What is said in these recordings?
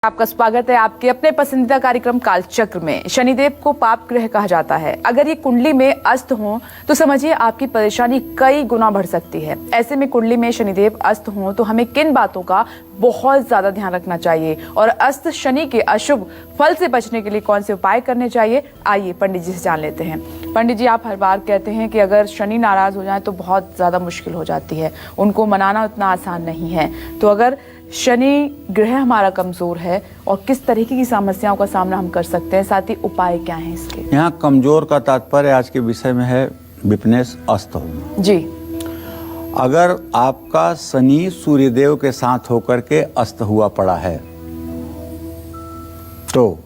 आपका स्वागत है आपके अपने पसंदीदा कार्यक्रम कालचक्र में। शनिदेव को पाप ग्रह कहा जाता है। अगर ये कुंडली में अस्त हो तो समझिए आपकी परेशानी कई गुना बढ़ सकती है। ऐसे में कुंडली में शनिदेव अस्त हो तो हमें किन बातों का बहुत ज्यादा ध्यान रखना चाहिए और अस्त शनि के अशुभ फल से बचने के लिए कौन से उपाय करने चाहिए, आइए पंडित जी से जान लेते हैं। पंडित जी, आप हर बार कहते हैं कि अगर शनि नाराज हो जाए तो बहुत ज्यादा मुश्किल हो जाती है, उनको मनाना उतना आसान नहीं है। तो अगर शनि ग्रह हमारा कमजोर है और किस तरीके की समस्याओं का सामना हम कर सकते हैं, साथ ही उपाय क्या हैं इसके? यहाँ कमजोर का तात्पर्य आज के विषय में है विपनेश अस्त होना जी। अगर आपका शनि सूर्यदेव के साथ होकर के अस्त हुआ पड़ा है तो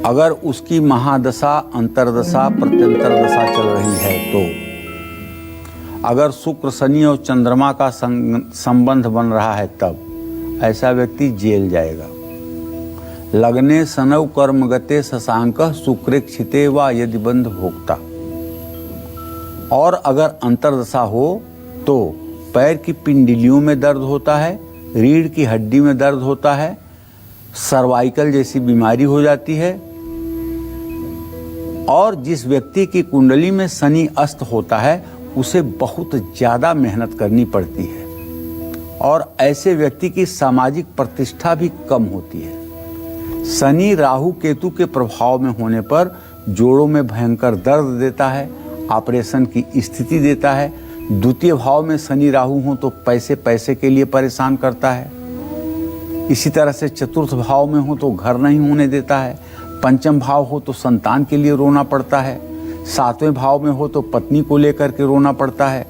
अगर उसकी महादशा, अंतरदशा, प्रत्यंतर दशा चल रही है तो अगर शुक्र, शनि और चंद्रमा का संबंध बन रहा है तब ऐसा व्यक्ति जेल जाएगा। लग्ने सनव कर्म गते शशांक शुक्रेक्षिते वा यदि बंध भोक्ता। और अगर अंतरदशा हो तो पैर की पिंडलियों में दर्द होता है, रीढ़ की हड्डी में दर्द होता है, सर्वाइकल जैसी बीमारी हो जाती है। और जिस व्यक्ति की कुंडली में शनि अस्त होता है उसे बहुत ज्यादा मेहनत करनी पड़ती है और ऐसे व्यक्ति की सामाजिक प्रतिष्ठा भी कम होती है। शनि राहु केतु के प्रभाव में होने पर जोड़ों में भयंकर दर्द देता है, ऑपरेशन की स्थिति देता है। द्वितीय भाव में शनि राहु हो तो पैसे के लिए परेशान करता है। इसी तरह से चतुर्थ भाव में हो तो घर नहीं होने देता है। पंचम भाव हो तो संतान के लिए रोना पड़ता है। सातवें भाव में हो तो पत्नी को लेकर के रोना पड़ता है।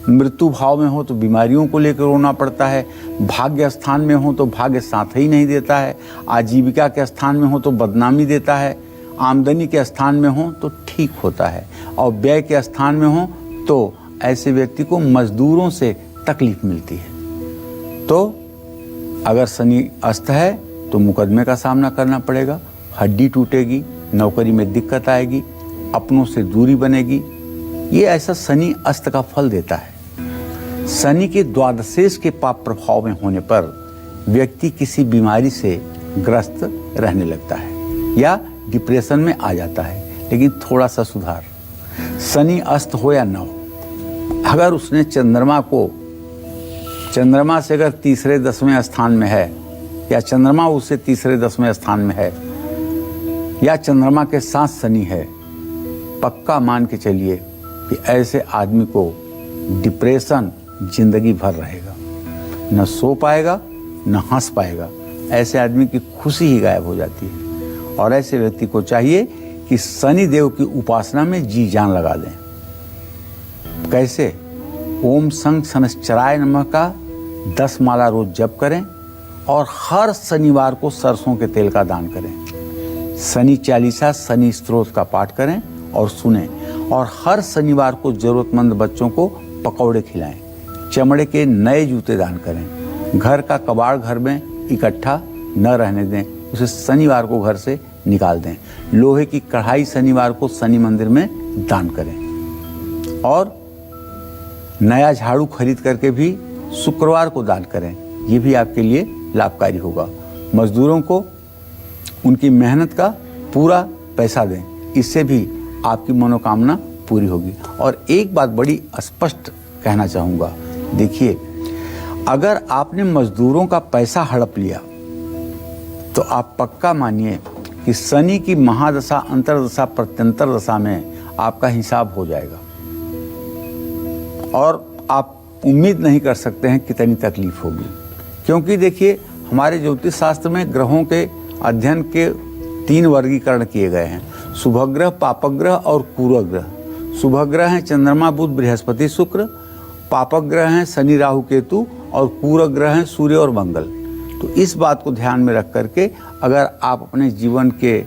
मृत्यु भाव में हो तो बीमारियों को लेकर रोना पड़ता है। भाग्य स्थान में हो तो भाग्य साथ ही नहीं देता है। आजीविका के स्थान में हो तो बदनामी देता है। आमदनी के स्थान में हो तो ठीक होता है और व्यय के स्थान में हो तो ऐसे व्यक्ति को मजदूरों से तकलीफ मिलती है। तो अगर शनि अस्त है तो मुकदमे का सामना करना पड़ेगा, हड्डी टूटेगी, नौकरी में दिक्कत आएगी, अपनों से दूरी बनेगी। ये ऐसा शनि अस्त का फल देता है। शनि के द्वादशेष के पाप प्रभाव में होने पर व्यक्ति किसी बीमारी से ग्रस्त रहने लगता है या डिप्रेशन में आ जाता है। लेकिन थोड़ा सा सुधार, शनि अस्त हो या न हो, अगर उसने चंद्रमा से अगर तीसरे 10वें स्थान में है या चंद्रमा उससे तीसरे 10वें स्थान में है या चंद्रमा के साथ शनि है, पक्का मान के चलिए कि ऐसे आदमी को डिप्रेशन जिंदगी भर रहेगा। न सो पाएगा, न हंस पाएगा। ऐसे आदमी की खुशी ही गायब हो जाती है। और ऐसे व्यक्ति को चाहिए कि शनि देव की उपासना में जी जान लगा दें। कैसे? ओम संग शनश्चराय नमः का 10 माला रोज जप करें और हर शनिवार को सरसों के तेल का दान करें। शनि चालीसा, शनि स्तोत्र का पाठ करें और सुने। और हर शनिवार को जरूरतमंद बच्चों को पकौड़े खिलाएं। चमड़े के नए जूते दान करें। घर का कबाड़ घर में इकट्ठा न रहने दें, उसे शनिवार को घर से निकाल दें। लोहे की कढ़ाई शनिवार को शनि मंदिर में दान करें। और नया झाड़ू खरीद करके भी शुक्रवार को दान करें। ये भी आपके लिए लाभकारी होगा। मजदूरों को उनकी मेहनत का पूरा पैसा दें, इससे भी आपकी मनोकामना पूरी होगी। और एक बात बड़ी स्पष्ट कहना चाहूँगा, देखिए, अगर आपने मजदूरों का पैसा हड़प लिया तो आप पक्का मानिए कि शनि की महादशा, अंतरदशा, प्रत्यंतर दशा में आपका हिसाब हो जाएगा और आप उम्मीद नहीं कर सकते हैं कितनी तकलीफ होगी। क्योंकि देखिए, हमारे ज्योतिष शास्त्र में ग्रहों के अध्ययन के 3 वर्गीकरण किए गए हैं: शुभग्रह, पापग्रह और कुरग्रह। शुभग्रह हैं चंद्रमा, बुध, बृहस्पति, शुक्र। पापग्रह हैं शनि, राहु, केतु और कुरग्रह हैं सूर्य और मंगल। तो इस बात को ध्यान में रख करके अगर आप अपने जीवन के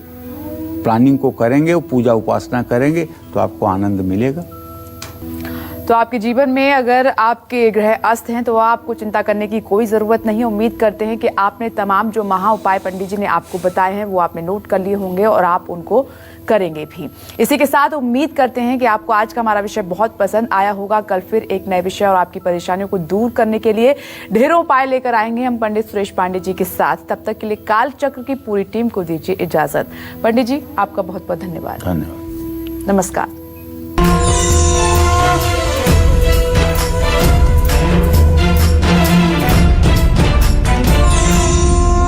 प्लानिंग को करेंगे और पूजा उपासना करेंगे तो आपको आनंद मिलेगा। तो आपके जीवन में अगर आपके ग्रह अस्त हैं तो आपको चिंता करने की कोई जरूरत नहीं है। उम्मीद करते हैं कि आपने तमाम जो महा उपाय पंडित जी ने आपको बताए हैं वो आपने नोट कर लिए होंगे और आप उनको करेंगे भी। इसी के साथ उम्मीद करते हैं कि आपको आज का हमारा विषय बहुत पसंद आया होगा। कल फिर एक नए विषय और आपकी परेशानियों को दूर करने के लिए ढेरों उपाय लेकर आएंगे हम पंडित सुरेश पांडे जी के साथ। तब तक के लिए काल चक्र की पूरी टीम को दीजिए इजाजत। पंडित जी आपका बहुत बहुत धन्यवाद। धन्यवाद। नमस्कार।